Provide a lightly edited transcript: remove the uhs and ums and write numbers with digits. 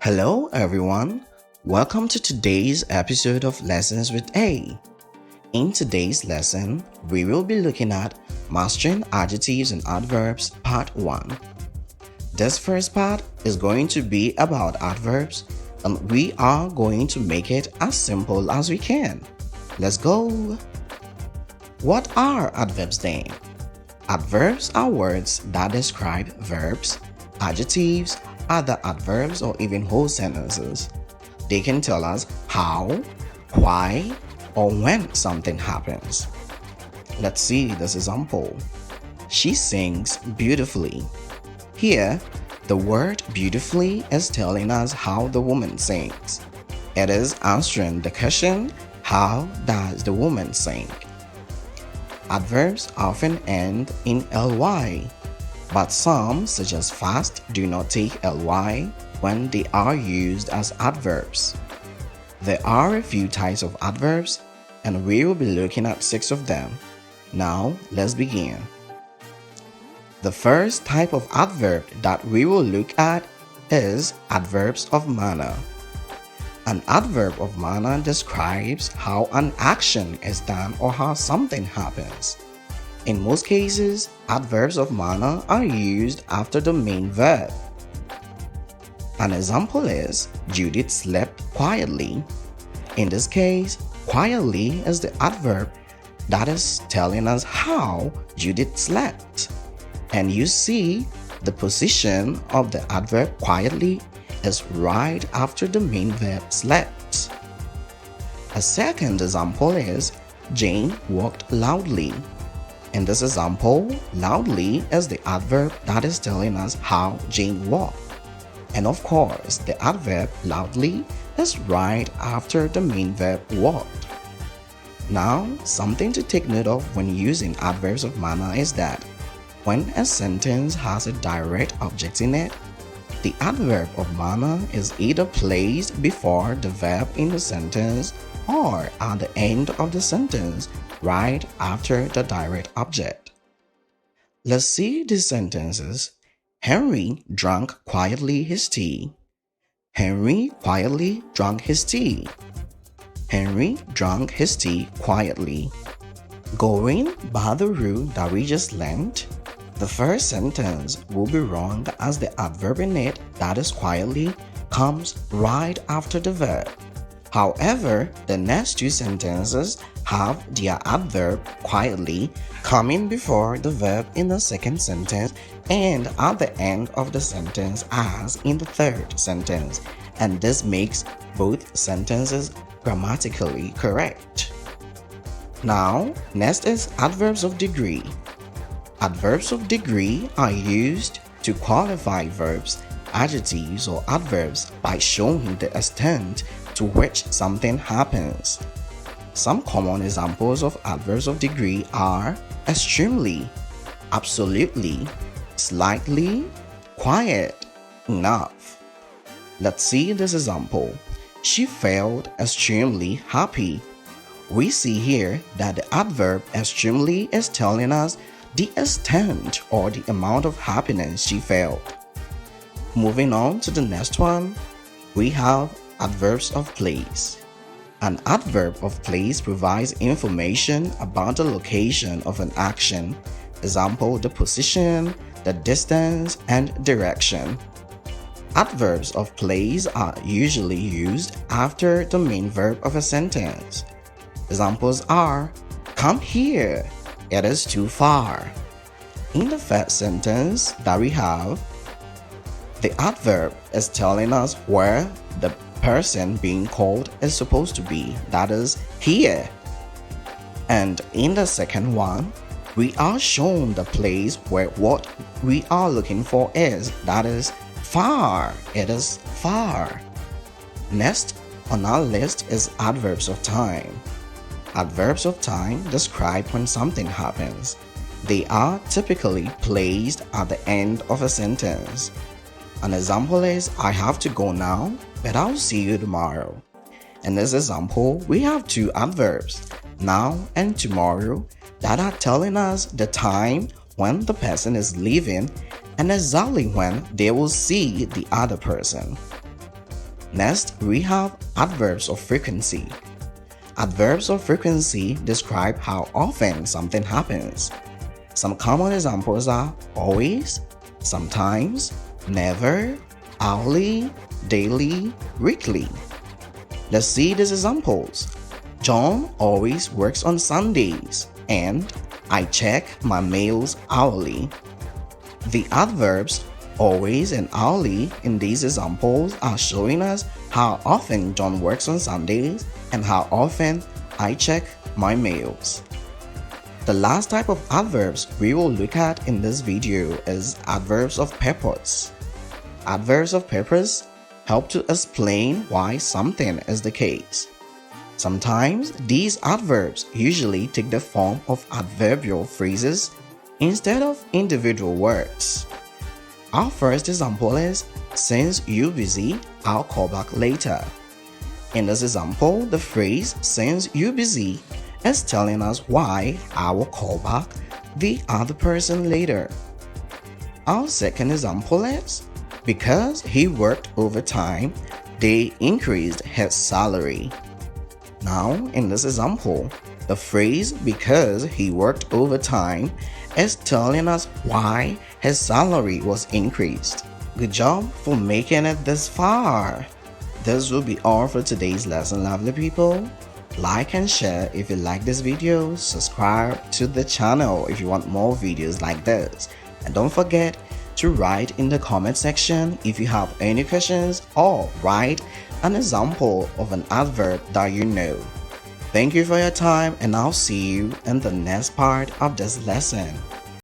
Hello everyone, welcome to today's episode of Lessons with A. In today's lesson, we will be looking at Mastering Adjectives and Adverbs Part 1. This first part is going to be about adverbs and we are going to make it as simple as we can. Let's go! What are adverbs then? Adverbs are words that describe verbs, adjectives, other adverbs, or even whole sentences. They can tell us how, why, or when something happens. Let's see this example. She sings beautifully. Here, the word beautifully is telling us how the woman sings. It is answering the question, how does the woman sing? Adverbs often end in ly. But some, such as fast, do not take ly when they are used as adverbs. There are a few types of adverbs, and we will be looking at 6 of them. Now, let's begin. The first type of adverb that we will look at is adverbs of manner. An adverb of manner describes how an action is done or how something happens. In most cases, adverbs of manner are used after the main verb. An example is, Judith slept quietly. In this case, quietly is the adverb that is telling us how Judith slept. And you see, the position of the adverb quietly is right after the main verb slept. A second example is, Jane walked loudly. In this example, loudly is the adverb that is telling us how Jane walked. And of course, the adverb loudly is right after the main verb walked. Now, something to take note of when using adverbs of manner is that when a sentence has a direct object in it, the adverb of manner is either placed before the verb in the sentence or at the end of the sentence right after the direct object. Let's see these sentences. Henry drank quietly his tea. Henry quietly drank his tea. Henry drank his tea quietly. Going by the rule that we just learned, the first sentence will be wrong as the adverb in it, that is quietly, comes right after the verb. However, the next 2 sentences have their adverb quietly coming before the verb in the second sentence and at the end of the sentence as in the third sentence, and this makes both sentences grammatically correct. Now, next is adverbs of degree. Adverbs of degree are used to qualify verbs, adjectives, or adverbs by showing the extent to which something happens. Some common examples of adverbs of degree are extremely, absolutely, slightly, quiet, enough. Let's see this example. She felt extremely happy. We see here that the adverb extremely is telling us the extent or the amount of happiness she felt. Moving on to the next one, we have adverbs of place. An adverb of place provides information about the location of an action, example, the position, the distance, and direction. Adverbs of place are usually used after the main verb of a sentence. Examples are, come here, it is too far. In the first sentence that we have, the adverb is telling us where the person being called is supposed to be, that is, here. And in the second one, we are shown the place where what we are looking for is, that is, far. It is far. Next on our list is adverbs of time. Adverbs of time describe when something happens. They are typically placed at the end of a sentence. An example is, I have to go now, but I'll see you tomorrow. In this example, we have 2 adverbs, now and tomorrow, that are telling us the time when the person is leaving and exactly when they will see the other person. Next, we have adverbs of frequency. Adverbs of frequency describe how often something happens. Some common examples are always, sometimes, never, hourly, daily, weekly. Let's see these examples. John always works on Sundays, and I check my mails hourly. The adverbs always and hourly in these examples are showing us how often John works on Sundays and how often I check my mails. The last type of adverbs we will look at in this video is adverbs of purpose. Adverbs of purpose help to explain why something is the case. Sometimes these adverbs usually take the form of adverbial phrases instead of individual words. Our first example is, since you're busy, I'll call back later. In this example, the phrase since you're busy is telling us why I will call back the other person later. Our second example is, because he worked overtime, they increased his salary. Now, in this example, the phrase because he worked overtime is telling us why his salary was increased. Good job for making it this far. This will be all for today's lesson, lovely people. Like and share if you like this video, subscribe to the channel if you want more videos like this, and don't forget to write in the comment section if you have any questions or write an example of an adverb that you know. Thank you for your time, and I'll see you in the next part of this lesson.